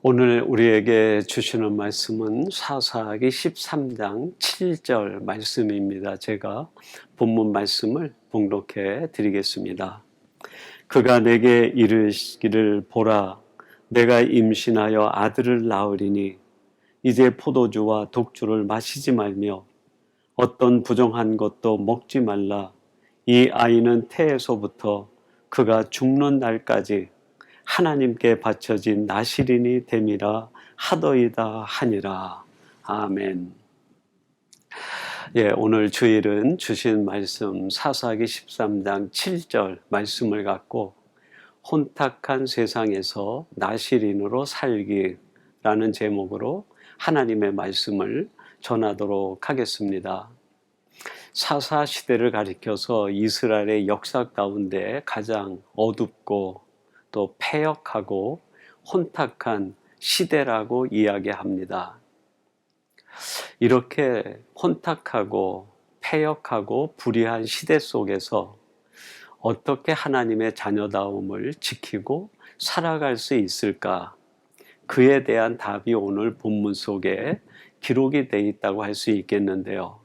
오늘 우리에게 주시는 말씀은 사사기 13장 7절 말씀입니다. 제가 본문 말씀을 봉독해 드리겠습니다. 그가 내게 이르시기를 보라, 내가 임신하여 아들을 낳으리니 이제 포도주와 독주를 마시지 말며 어떤 부정한 것도 먹지 말라. 이 아이는 태에서부터 그가 죽는 날까지 하나님께 바쳐진 나실인이 됨이라 하더이다 하니라. 아멘. 오늘 주일은 주신 말씀 사사기 13장 7절 말씀을 갖고 혼탁한 세상에서 나실인으로 살기라는 제목으로 하나님의 말씀을 전하도록 하겠습니다. 사사 시대를 가리켜서 이스라엘의 역사 가운데 가장 어둡고 또 패역하고 혼탁한 시대라고 이야기합니다. 이렇게 혼탁하고 패역하고 불의한 시대 속에서 어떻게 하나님의 자녀다움을 지키고 살아갈 수 있을까? 그에 대한 답이 오늘 본문 속에 기록이 되어 있다고 할 수 있겠는데요.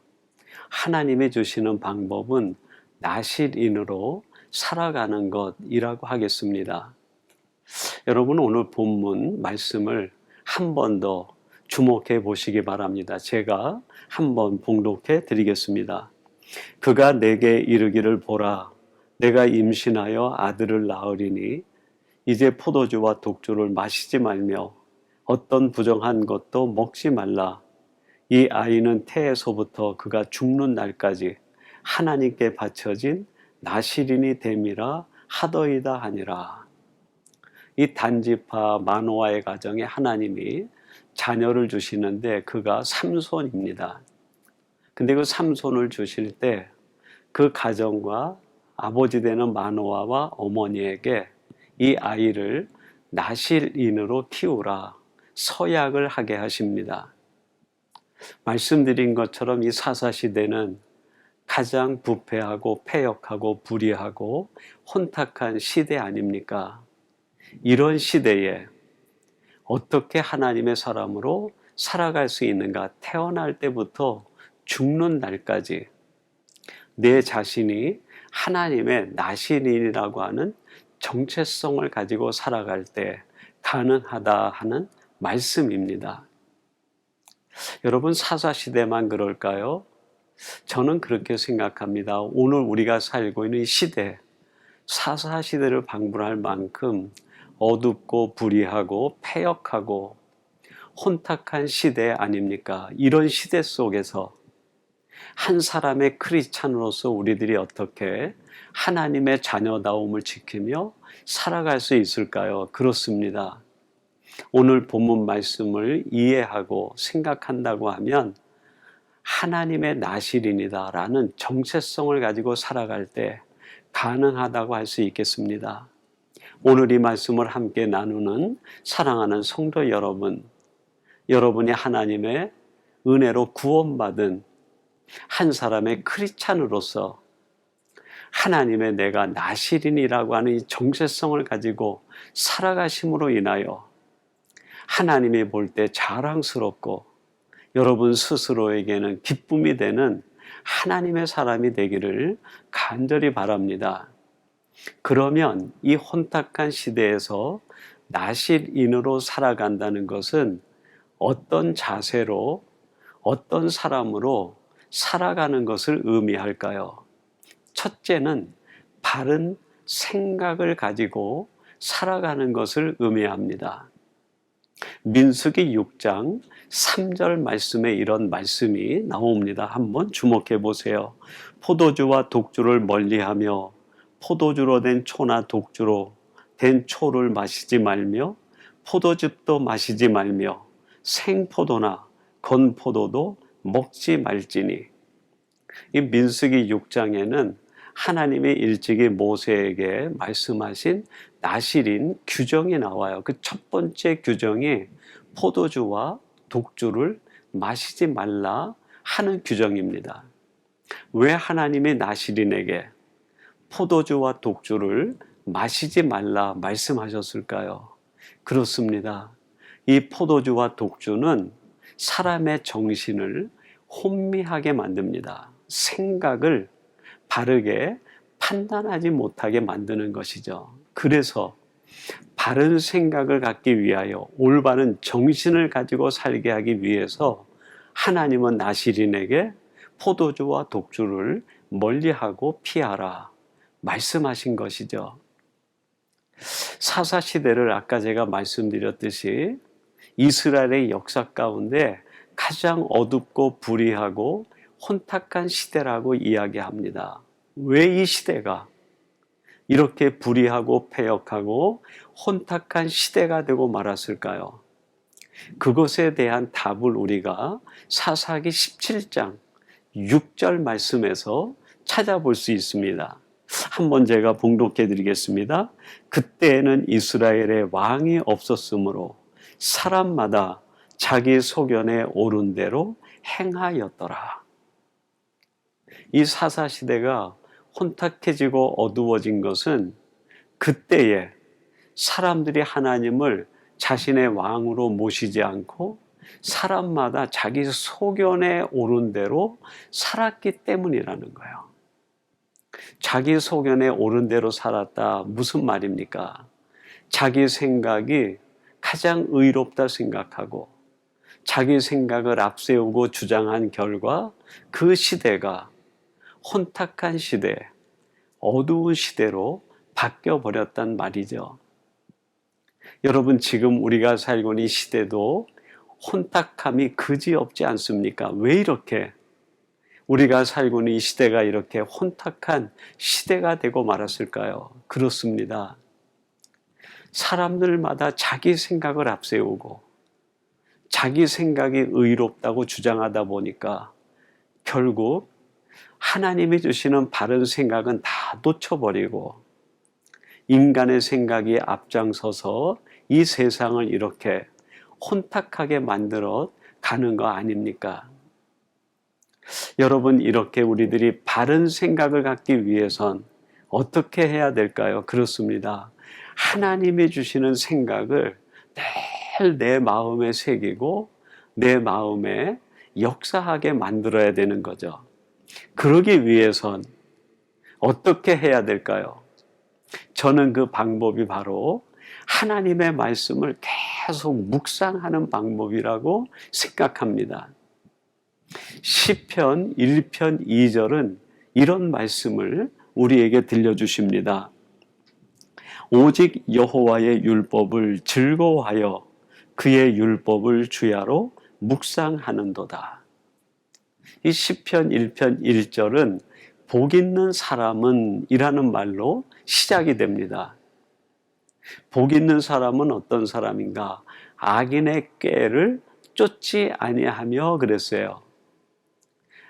하나님이 주시는 방법은 나실인으로 살아가는 것이라고 하겠습니다. 여러분, 오늘 본문 말씀을 한 번 더 주목해 보시기 바랍니다. 제가 한번 봉독해 드리겠습니다. 그가 내게 이르기를 보라, 내가 임신하여 아들을 낳으리니 이제 포도주와 독주를 마시지 말며 어떤 부정한 것도 먹지 말라. 이 아이는 태에서부터 그가 죽는 날까지 하나님께 바쳐진 나실인이 됨이라 하더이다 하니라. 이 단지파 마노아의 가정에 하나님이 자녀를 주시는데 그가 삼손입니다. 근데 그 삼손을 주실 때 그 가정과 아버지 되는 마노아와 어머니에게 이 아이를 나실인으로 키우라, 서약을 하게 하십니다. 말씀드린 것처럼 이 사사시대는 가장 부패하고 패역하고 불의하고 혼탁한 시대 아닙니까? 이런 시대에 어떻게 하나님의 사람으로 살아갈 수 있는가? 태어날 때부터 죽는 날까지 내 자신이 하나님의 나실인이라고 하는 정체성을 가지고 살아갈 때 가능하다 하는 말씀입니다. 여러분, 사사시대만 그럴까요? 저는 그렇게 생각합니다. 오늘 우리가 살고 있는 이 시대, 사사시대를 방불할 만큼 어둡고 불의하고 패역하고 혼탁한 시대 아닙니까? 이런 시대 속에서 한 사람의 크리스찬으로서 우리들이 어떻게 하나님의 자녀다움을 지키며 살아갈 수 있을까요? 그렇습니다. 오늘 본문 말씀을 이해하고 생각한다고 하면 하나님의 나실인이다라는 정체성을 가지고 살아갈 때 가능하다고 할 수 있겠습니다. 오늘 이 말씀을 함께 나누는 사랑하는 성도 여러분, 여러분이 하나님의 은혜로 구원받은 한 사람의 크리스찬으로서 하나님의 내가 나실인이라고 하는 이 정체성을 가지고 살아가심으로 인하여 하나님이 볼 때 자랑스럽고 여러분 스스로에게는 기쁨이 되는 하나님의 사람이 되기를 간절히 바랍니다. 그러면 이 혼탁한 시대에서 나실인으로 살아간다는 것은 어떤 자세로, 어떤 사람으로 살아가는 것을 의미할까요? 첫째는 바른 생각을 가지고 살아가는 것을 의미합니다. 민수기 6장 3절 말씀에 이런 말씀이 나옵니다. 한번 주목해 보세요. 포도주와 독주를 멀리하며 포도주로 된 초나 독주로 된 초를 마시지 말며 포도즙도 마시지 말며 생포도나 건포도도 먹지 말지니. 이 민수기 6장에는 하나님이 일찍이 모세에게 말씀하신 나실인 규정이 나와요. 그 첫 번째 규정이 포도주와 독주를 마시지 말라 하는 규정입니다. 왜 하나님이 나실인에게 포도주와 독주를 마시지 말라 말씀하셨을까요? 그렇습니다. 이 포도주와 독주는 사람의 정신을 혼미하게 만듭니다. 생각을 바르게 판단하지 못하게 만드는 것이죠. 그래서 바른 생각을 갖기 위하여 올바른 정신을 가지고 살게 하기 위해서 하나님은 나시린에게 포도주와 독주를 멀리하고 피하라 말씀하신 것이죠. 사사시대를 아까 제가 말씀드렸듯이 이스라엘의 역사 가운데 가장 어둡고 불의하고 혼탁한 시대라고 이야기합니다. 왜 이 시대가 이렇게 불의하고 패역하고 혼탁한 시대가 되고 말았을까요? 그것에 대한 답을 우리가 사사기 17장 6절 말씀에서 찾아볼 수 있습니다. 한번 제가 봉독해 드리겠습니다. 그때에는 이스라엘에 왕이 없었으므로 사람마다 자기 소견에 옳은 대로 행하였더라. 이 사사시대가 혼탁해지고 어두워진 것은 그때에 사람들이 하나님을 자신의 왕으로 모시지 않고 사람마다 자기 소견에 옳은 대로 살았기 때문이라는 거예요. 자기 소견에 옳은 대로 살았다. 무슨 말입니까? 자기 생각이 가장 의롭다 생각하고 자기 생각을 앞세우고 주장한 결과 그 시대가 혼탁한 시대, 어두운 시대로 바뀌어 버렸단 말이죠. 여러분, 지금 우리가 살고 있는 이 시대도 혼탁함이 그지없지 않습니까? 왜 이렇게 우리가 살고 있는 이 시대가 이렇게 혼탁한 시대가 되고 말았을까요? 그렇습니다. 사람들마다 자기 생각을 앞세우고 자기 생각이 의롭다고 주장하다 보니까 결국 하나님이 주시는 바른 생각은 다 놓쳐버리고 인간의 생각이 앞장서서 이 세상을 이렇게 혼탁하게 만들어 가는 거 아닙니까? 여러분, 이렇게 우리들이 바른 생각을 갖기 위해선 어떻게 해야 될까요? 그렇습니다. 하나님이 주시는 생각을 늘 내 마음에 새기고 내 마음에 역사하게 만들어야 되는 거죠. 그러기 위해선 어떻게 해야 될까요? 저는 그 방법이 바로 하나님의 말씀을 계속 묵상하는 방법이라고 생각합니다. 시편 1편 2절은 이런 말씀을 우리에게 들려주십니다. 오직 여호와의 율법을 즐거워하여 그의 율법을 주야로 묵상하는도다. 이 시편 1편 1절은 복 있는 사람은 이라는 말로 시작이 됩니다. 복 있는 사람은 어떤 사람인가? 악인의 꾀를 쫓지 아니하며 그랬어요.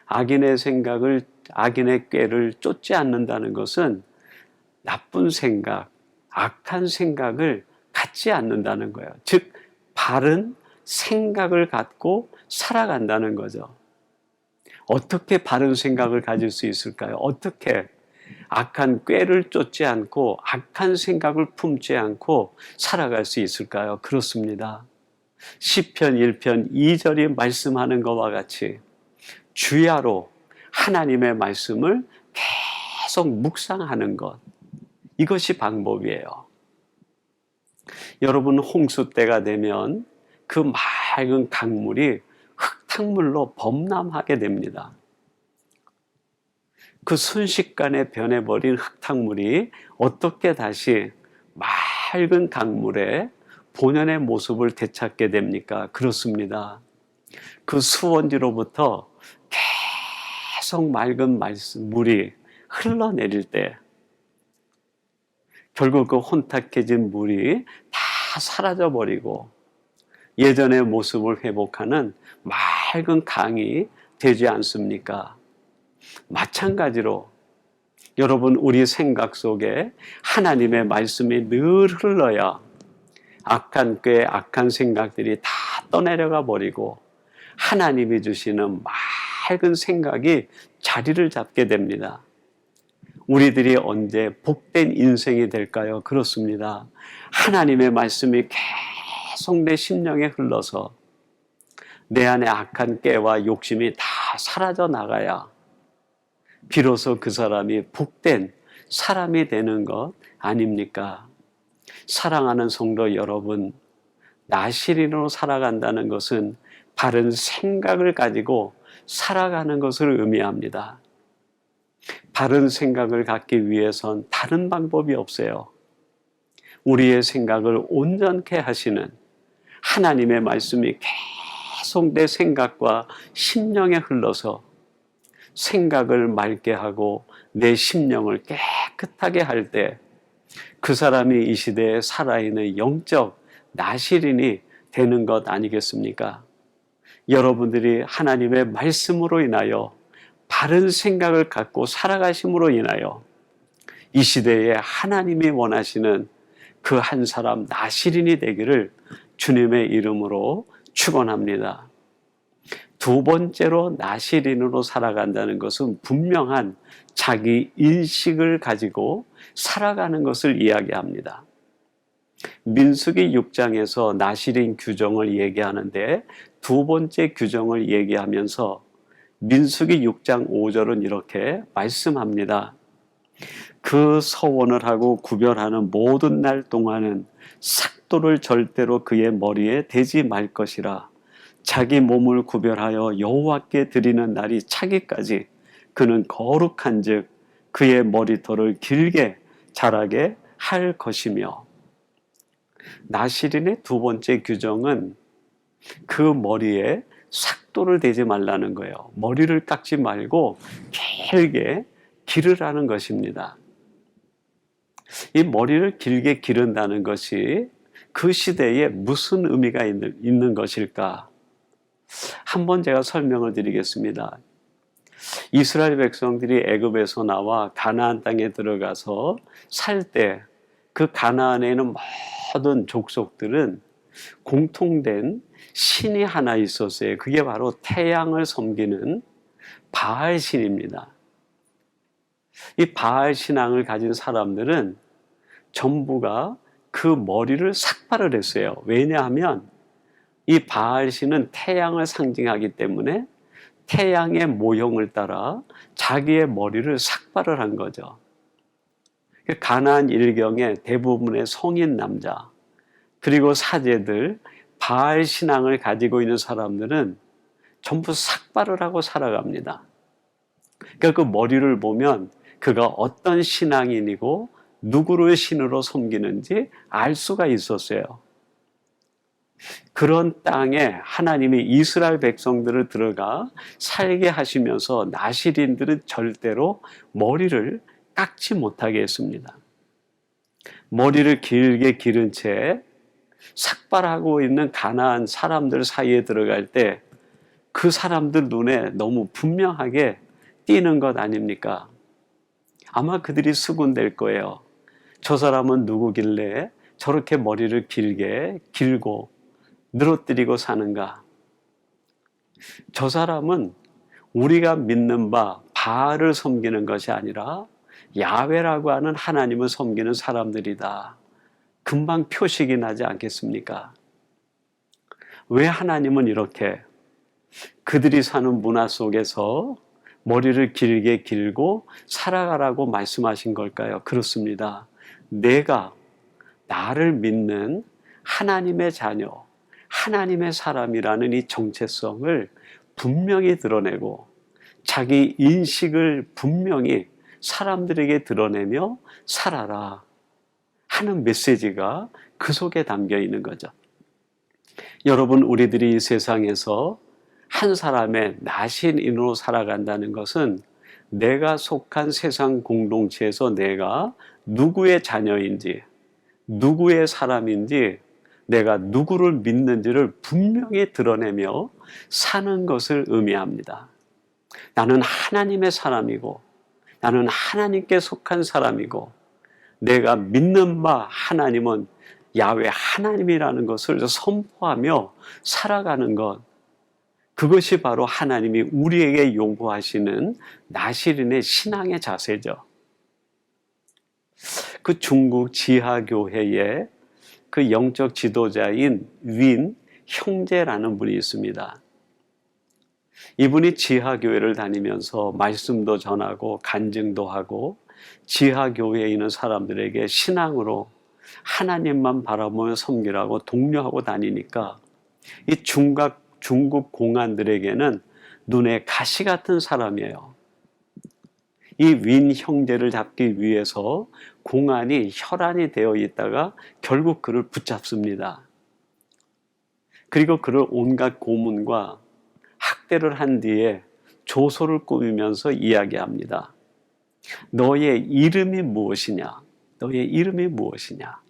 악인의 생각을, 악인의 꾀를 쫓지 않는다는 것은 나쁜 생각, 악한 생각을 갖지 않는다는 거예요. 즉, 바른 생각을 갖고 살아간다는 거죠. 어떻게 바른 생각을 가질 수 있을까요? 어떻게 악한 꾀를 쫓지 않고 악한 생각을 품지 않고 살아갈 수 있을까요? 그렇습니다. 시편 1편 2절이 말씀하는 것과 같이 주야로 하나님의 말씀을 계속 묵상하는 것, 이것이 방법이에요. 여러분, 홍수 때가 되면 그 맑은 강물이 흙탕물로 범람하게 됩니다. 그 순식간에 변해버린 흙탕물이 어떻게 다시 맑은 강물의 본연의 모습을 되찾게 됩니까? 그렇습니다. 그 수원지로부터 계속 맑은 물이 흘러내릴 때 결국 그 혼탁해진 물이 다 사라져버리고 예전의 모습을 회복하는 맑은 강이 되지 않습니까? 마찬가지로 여러분, 우리 생각 속에 하나님의 말씀이 늘 흘러야 악한 꾀, 악한 생각들이 다 떠내려가 버리고 하나님이 주시는 맑은 생각이 자리를 잡게 됩니다. 우리들이 언제 복된 인생이 될까요? 그렇습니다. 하나님의 말씀이 계속 내 심령에 흘러서 내 안에 악한 깨와 욕심이 다 사라져 나가야 비로소 그 사람이 복된 사람이 되는 것 아닙니까? 사랑하는 성도 여러분, 나시린으로 살아간다는 것은 바른 생각을 가지고 살아가는 것을 의미합니다. 바른 생각을 갖기 위해선 다른 방법이 없어요. 우리의 생각을 온전케 하시는 하나님의 말씀이 계속 내 생각과 심령에 흘러서 생각을 맑게 하고 내 심령을 깨끗하게 할 때 그 사람이 이 시대에 살아있는 영적 나시린이 되는 것 아니겠습니까? 여러분들이 하나님의 말씀으로 인하여 바른 생각을 갖고 살아가심으로 인하여 이 시대에 하나님이 원하시는 그 한 사람 나시린이 되기를 주님의 이름으로 축원합니다. 두 번째로 나시린으로 살아간다는 것은 분명한 자기 인식을 가지고 살아가는 것을 이야기합니다. 민수기 6장에서 나시린 규정을 얘기하는데 두 번째 규정을 얘기하면서 민수기 6장 5절은 이렇게 말씀합니다. 그 서원을 하고 구별하는 모든 날 동안은 삭도를 절대로 그의 머리에 대지 말 것이라. 자기 몸을 구별하여 여호와께 드리는 날이 차기까지 그는 거룩한즉 그의 머리털을 길게 자라게 할 것이며. 나시린의 두 번째 규정은 그 머리에 삭도를 대지 말라는 거예요. 머리를 깎지 말고 길게 기르라는 것입니다. 이 머리를 길게 기른다는 것이 그 시대에 무슨 의미가 있는 것일까? 한번 제가 설명을 드리겠습니다. 이스라엘 백성들이 애굽에서 나와 가나안 땅에 들어가서 살 때 그 가나안에 있는 모든 족속들은 공통된 신이 하나 있었어요. 그게 바로 태양을 섬기는 바알 신입니다. 이 바알 신앙을 가진 사람들은 전부가 그 머리를 삭발을 했어요. 왜냐하면 이 바알 신은 태양을 상징하기 때문에 태양의 모형을 따라 자기의 머리를 삭발을 한 거죠. 가나안 일경의 대부분의 성인 남자 그리고 사제들 바알 신앙을 가지고 있는 사람들은 전부 삭발을 하고 살아갑니다. 그러니까 그 머리를 보면 그가 어떤 신앙인이고 누구를 신으로 섬기는지 알 수가 있었어요. 그런 땅에 하나님이 이스라엘 백성들을 들어가 살게 하시면서 나시린들은 절대로 머리를 깎지 못하게 했습니다. 머리를 길게 기른 채 삭발하고 있는 가나안 사람들 사이에 들어갈 때 그 사람들 눈에 너무 분명하게 띄는 것 아닙니까? 아마 그들이 수군될 거예요. 저 사람은 누구길래 저렇게 머리를 길고 늘어뜨리고 사는가? 저 사람은 우리가 믿는 바 바알을 섬기는 것이 아니라 야훼라고 하는 하나님을 섬기는 사람들이다. 금방 표식이 나지 않겠습니까? 왜 하나님은 이렇게 그들이 사는 문화 속에서 머리를 길게 길고 살아가라고 말씀하신 걸까요? 그렇습니다. 내가 나를 믿는 하나님의 자녀, 하나님의 사람이라는 이 정체성을 분명히 드러내고 자기 인식을 분명히 사람들에게 드러내며 살아라 하는 메시지가 그 속에 담겨 있는 거죠. 여러분, 우리들이 이 세상에서 한 사람의 나신인으로 살아간다는 것은 내가 속한 세상 공동체에서 내가 누구의 자녀인지, 누구의 사람인지, 내가 누구를 믿는지를 분명히 드러내며 사는 것을 의미합니다. 나는 하나님의 사람이고, 나는 하나님께 속한 사람이고, 내가 믿는 바 하나님은 야훼 하나님이라는 것을 선포하며 살아가는 것, 그것이 바로 하나님이 우리에게 요구하시는 나시린의 신앙의 자세죠. 그 중국 지하교회에 그 영적 지도자인 윈 형제라는 분이 있습니다. 이분이 지하교회를 다니면서 말씀도 전하고 간증도 하고 지하교회에 있는 사람들에게 신앙으로 하나님만 바라보며 섬기라고 독려하고 다니니까 이 중국 공안들에게는 눈에 가시 같은 사람이에요. 이 윈 형제를 잡기 위해서 공안이 혈안이 되어 있다가 결국 그를 붙잡습니다. 그리고 그를 온갖 고문과 학대를 한 뒤에 조소를 꾸미면서 이야기합니다. 너의 이름이 무엇이냐? 너의 이름이 무엇이냐?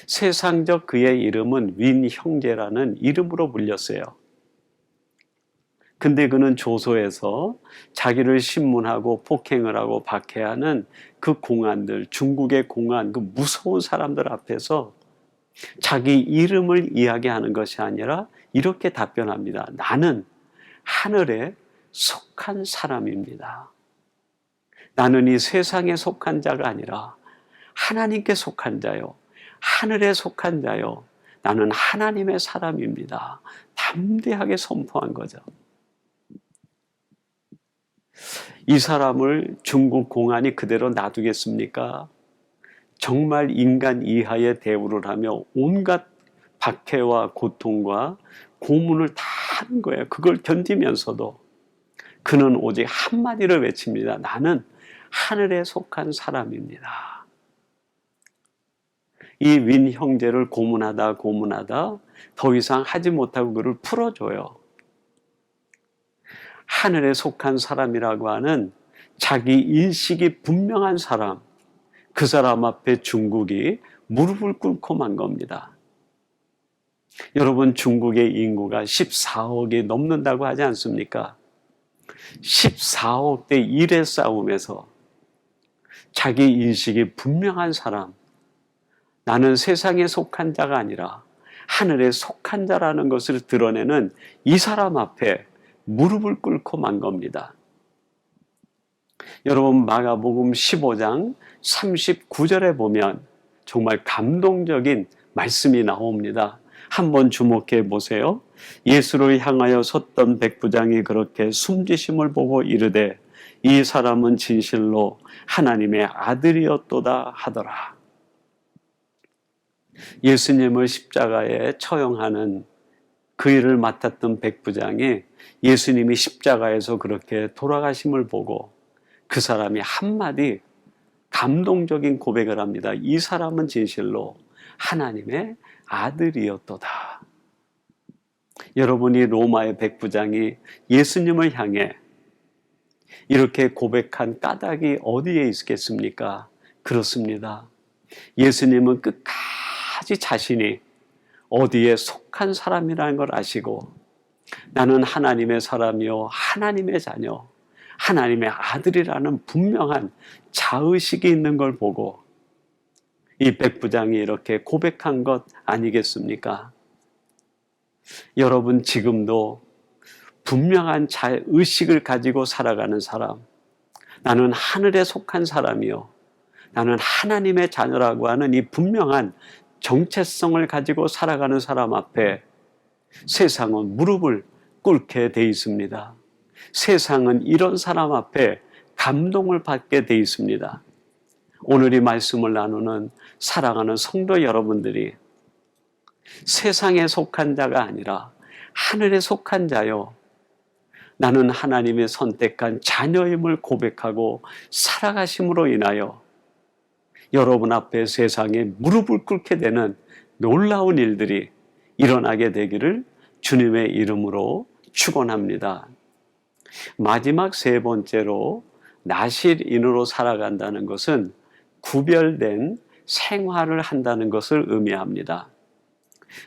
세상적 그의 이름은 윈 형제라는 이름으로 불렸어요. 근데 그는 조소에서 자기를 신문하고 폭행을 하고 박해하는 그 공안들, 중국의 공안, 그 무서운 사람들 앞에서 자기 이름을 이야기하는 것이 아니라 이렇게 답변합니다. 나는 하늘에 속한 사람입니다. 나는 이 세상에 속한 자가 아니라 하나님께 속한 자요. 하늘에 속한 자요. 나는 하나님의 사람입니다. 담대하게 선포한 거죠. 이 사람을 중국 공안이 그대로 놔두겠습니까? 정말 인간 이하의 대우를 하며 온갖 박해와 고통과 고문을 다 하는 거예요. 그걸 견디면서도 그는 오직 한마디를 외칩니다. 나는 하늘에 속한 사람입니다. 이 윈 형제를 고문하다 더 이상 하지 못하고 그를 풀어줘요. 하늘에 속한 사람이라고 하는 자기 인식이 분명한 사람, 그 사람 앞에 중국이 무릎을 꿇고 만 겁니다. 여러분, 중국의 인구가 14억이 넘는다고 하지 않습니까? 14억 대 1의 싸움에서 자기 인식이 분명한 사람, 나는 세상에 속한 자가 아니라 하늘에 속한 자라는 것을 드러내는 이 사람 앞에 무릎을 꿇고 만 겁니다. 여러분, 마가복음 15장 39절에 보면 정말 감동적인 말씀이 나옵니다. 한번 주목해 보세요. 예수를 향하여 섰던 백부장이 그렇게 숨지심을 보고 이르되 이 사람은 진실로 하나님의 아들이었도다 하더라. 예수님을 십자가에 처형하는 그 일을 맡았던 백부장이 예수님이 십자가에서 그렇게 돌아가심을 보고 그 사람이 한마디 감동적인 고백을 합니다. 이 사람은 진실로 하나님의 아들이었도다. 여러분이 로마의 백부장이 예수님을 향해 이렇게 고백한 까닭이 어디에 있겠습니까? 그렇습니다. 예수님은 끝까지 자신이 어디에 속한 사람이라는 걸 아시고 나는 하나님의 사람이요 하나님의 자녀, 하나님의 아들이라는 분명한 자의식이 있는 걸 보고 이 백부장이 이렇게 고백한 것 아니겠습니까? 여러분, 지금도 분명한 자의식을 가지고 살아가는 사람, 나는 하늘에 속한 사람이요 나는 하나님의 자녀라고 하는 이 분명한 정체성을 가지고 살아가는 사람 앞에 세상은 무릎을 꿇게 돼 있습니다. 세상은 이런 사람 앞에 감동을 받게 돼 있습니다. 오늘 이 말씀을 나누는 사랑하는 성도 여러분들이 세상에 속한 자가 아니라 하늘에 속한 자요, 나는 하나님의 선택한 자녀임을 고백하고 살아가심으로 인하여 여러분 앞에 세상에 무릎을 꿇게 되는 놀라운 일들이 일어나게 되기를 주님의 이름으로 축원합니다. 마지막 세 번째로 나실인으로 살아간다는 것은 구별된 생활을 한다는 것을 의미합니다.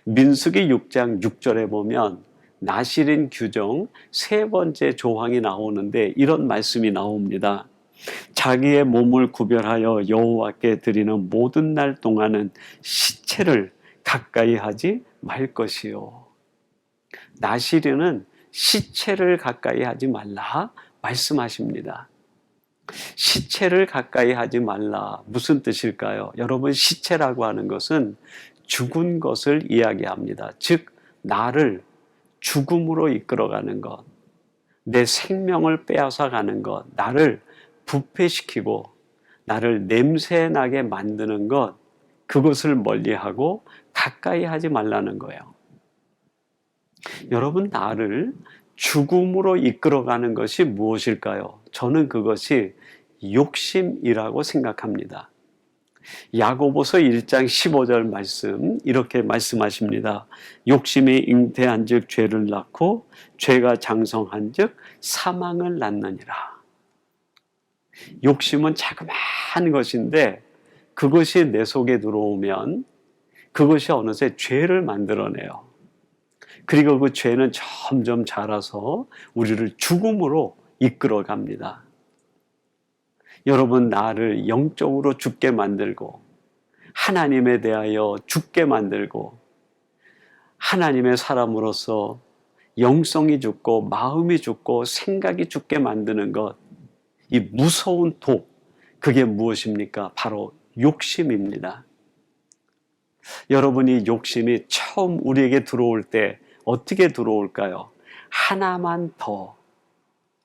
민수기 6장 6절에 보면 나실인 규정 세 번째 조항이 나오는데 이런 말씀이 나옵니다. 자기의 몸을 구별하여 여호와께 드리는 모든 날 동안은 시체를 가까이 하지 말 것이요. 나실인은 시체를 가까이 하지 말라 말씀하십니다. 시체를 가까이 하지 말라. 무슨 뜻일까요? 여러분, 시체라고 하는 것은 죽은 것을 이야기합니다. 즉 나를 죽음으로 이끌어가는 것, 내 생명을 빼앗아가는 것, 나를 부패시키고 나를 냄새나게 만드는 것, 그것을 멀리하고 가까이 하지 말라는 거예요. 여러분, 나를 죽음으로 이끌어가는 것이 무엇일까요? 저는 그것이 욕심이라고 생각합니다. 야고보서 1장 15절 말씀 이렇게 말씀하십니다. 욕심이 잉태한 즉 죄를 낳고 죄가 장성한 즉 사망을 낳느니라. 욕심은 자그마한 것인데 그것이 내 속에 들어오면 그것이 어느새 죄를 만들어내요. 그리고 그 죄는 점점 자라서 우리를 죽음으로 이끌어갑니다. 여러분, 나를 영적으로 죽게 만들고 하나님에 대하여 죽게 만들고 하나님의 사람으로서 영성이 죽고 마음이 죽고 생각이 죽게 만드는 것, 이 무서운 독, 그게 무엇입니까? 바로 욕심입니다. 여러분이 욕심이 처음 우리에게 들어올 때 어떻게 들어올까요? 하나만 더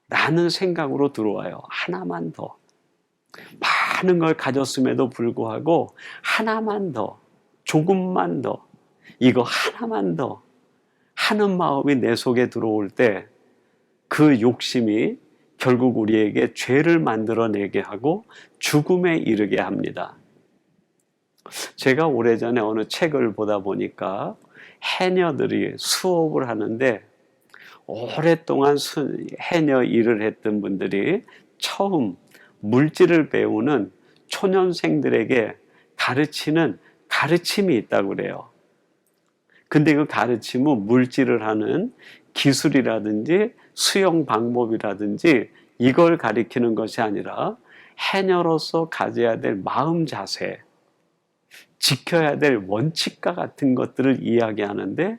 라는 생각으로 들어와요. 하나만 더. 많은 걸 가졌음에도 불구하고 하나만 더, 조금만 더, 이거 하나만 더 하는 마음이 내 속에 들어올 때 그 욕심이 결국 우리에게 죄를 만들어내게 하고 죽음에 이르게 합니다. 제가 오래전에 어느 책을 보다 보니까 해녀들이 수업을 하는데 오랫동안 해녀 일을 했던 분들이 처음 물질을 배우는 초년생들에게 가르치는 가르침이 있다고 그래요. 근데 그 가르침은 물질을 하는 기술이라든지 수영 방법이라든지 이걸 가리키는 것이 아니라 해녀로서 가져야 될 마음 자세, 지켜야 될 원칙과 같은 것들을 이야기하는데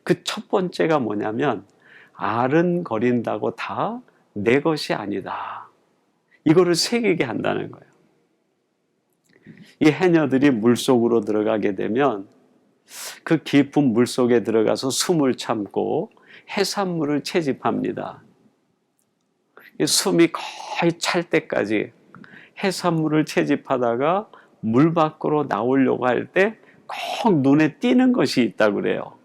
그 첫 번째가 뭐냐면 아른거린다고 다 내 것이 아니다. 이거를 새기게 한다는 거예요. 이 해녀들이 물속으로 들어가게 되면 그 깊은 물속에 들어가서 숨을 참고 해산물을 채집합니다. 숨이 거의 찰 때까지 해산물을 채집하다가 물 밖으로 나오려고 할 때 꼭 눈에 띄는 것이 있다고 그래요.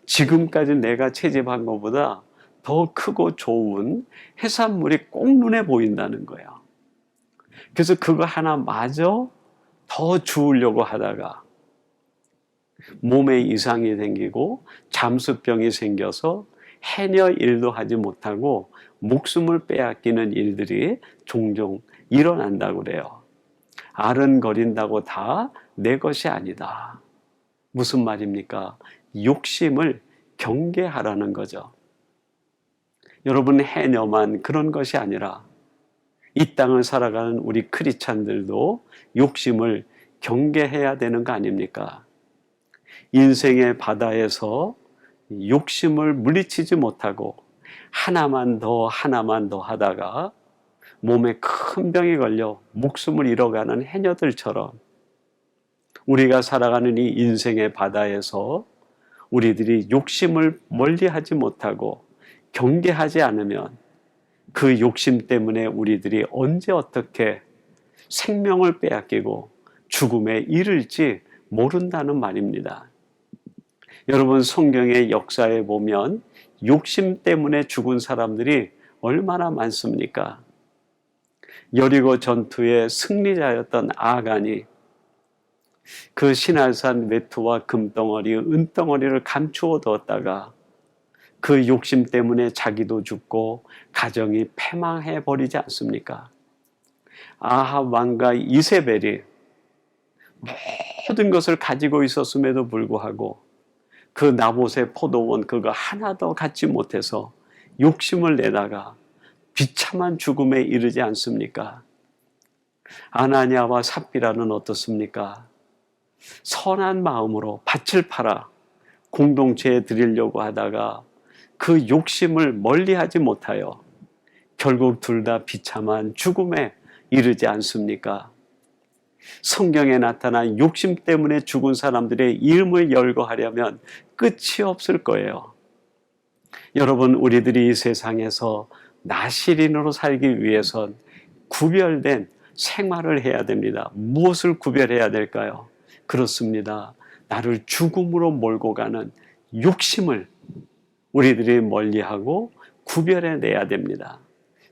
지금까지 내가 채집한 것보다 더 크고 좋은 해산물이 꼭 눈에 보인다는 거예요. 그래서 그거 하나마저 더 주우려고 하다가 몸에 이상이 생기고 잠수병이 생겨서 해녀 일도 하지 못하고 목숨을 빼앗기는 일들이 종종 일어난다고 그래요. 아른거린다고 다 내 것이 아니다. 무슨 말입니까? 욕심을 경계하라는 거죠. 여러분, 해녀만 그런 것이 아니라 이 땅을 살아가는 우리 크리스찬들도 욕심을 경계해야 되는 거 아닙니까? 인생의 바다에서 욕심을 물리치지 못하고 하나만 더 하다가 몸에 큰 병이 걸려 목숨을 잃어가는 해녀들처럼 우리가 살아가는 이 인생의 바다에서 우리들이 욕심을 멀리하지 못하고 경계하지 않으면 그 욕심 때문에 우리들이 언제 어떻게 생명을 빼앗기고 죽음에 이를지 모른다는 말입니다. 여러분, 성경의 역사에 보면 욕심 때문에 죽은 사람들이 얼마나 많습니까? 여리고 전투의 승리자였던 아간이 그 시날산 외투와 금덩어리, 은덩어리를 감추어 두었다가 그 욕심 때문에 자기도 죽고 가정이 패망해 버리지 않습니까? 아합 왕과 이세벨이 모든 것을 가지고 있었음에도 불구하고 그 나봇의 포도원 그거 하나도 갖지 못해서 욕심을 내다가 비참한 죽음에 이르지 않습니까? 아나니아와 삽비라는 어떻습니까? 선한 마음으로 밭을 팔아 공동체에 드리려고 하다가 그 욕심을 멀리하지 못하여 결국 둘 다 비참한 죽음에 이르지 않습니까? 성경에 나타난 욕심 때문에 죽은 사람들의 이름을 열거하려면 끝이 없을 거예요. 여러분, 우리들이 이 세상에서 나시린으로 살기 위해선 구별된 생활을 해야 됩니다. 무엇을 구별해야 될까요? 그렇습니다. 나를 죽음으로 몰고 가는 욕심을 우리들이 멀리하고 구별해내야 됩니다.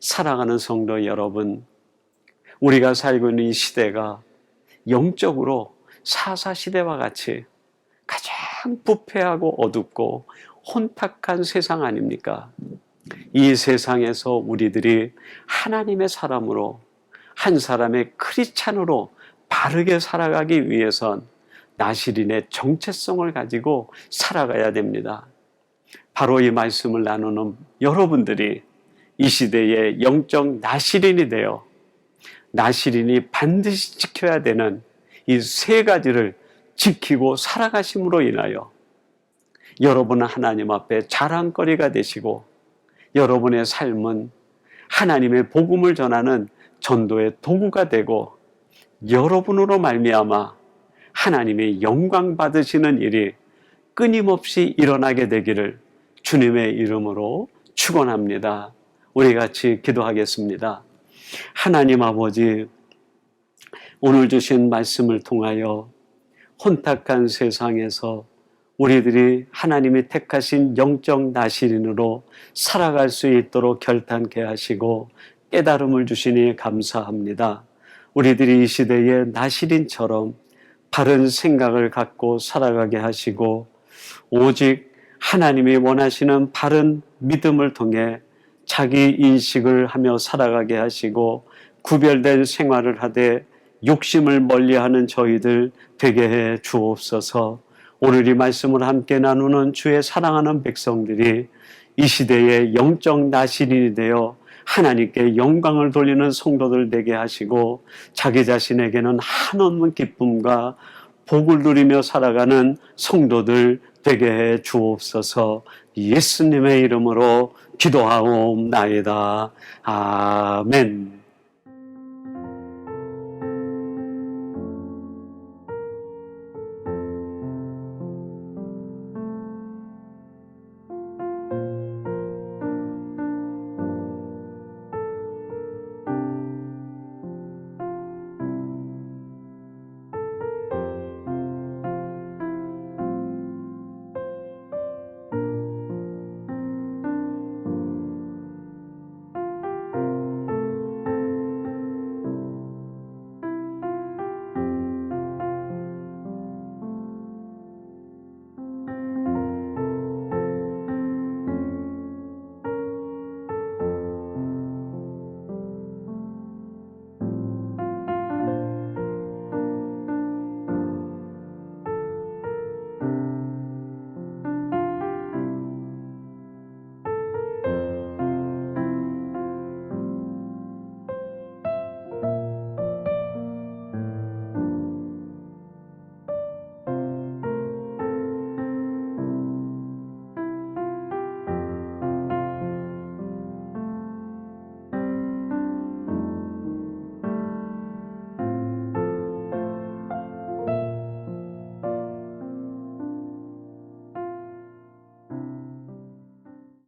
사랑하는 성도 여러분, 우리가 살고 있는 이 시대가 영적으로 사사시대와 같이 가장 부패하고 어둡고 혼탁한 세상 아닙니까? 이 세상에서 우리들이 하나님의 사람으로, 한 사람의 크리스찬으로 바르게 살아가기 위해선 나시린의 정체성을 가지고 살아가야 됩니다. 바로 이 말씀을 나누는 여러분들이 이 시대의 영적 나시린이 되어 나시린이 반드시 지켜야 되는 이 세 가지를 지키고 살아가심으로 인하여 여러분은 하나님 앞에 자랑거리가 되시고 여러분의 삶은 하나님의 복음을 전하는 전도의 도구가 되고 여러분으로 말미암아 하나님의 영광 받으시는 일이 끊임없이 일어나게 되기를 주님의 이름으로 축원합니다. 우리 같이 기도하겠습니다. 하나님 아버지, 오늘 주신 말씀을 통하여 혼탁한 세상에서 우리들이 하나님이 택하신 영적 나시린으로 살아갈 수 있도록 결단케 하시고 깨달음을 주시니 감사합니다. 우리들이 이 시대의 나시린처럼 바른 생각을 갖고 살아가게 하시고 오직 하나님이 원하시는 바른 믿음을 통해 자기 인식을 하며 살아가게 하시고 구별된 생활을 하되 욕심을 멀리하는 저희들 되게 해 주옵소서. 오늘 이 말씀을 함께 나누는 주의 사랑하는 백성들이 이 시대의 영적 나시린이 되어 하나님께 영광을 돌리는 성도들 되게 하시고 자기 자신에게는 한없는 기쁨과 복을 누리며 살아가는 성도들 되게 해 주옵소서. 예수님의 이름으로 기도하옵나이다. 아멘.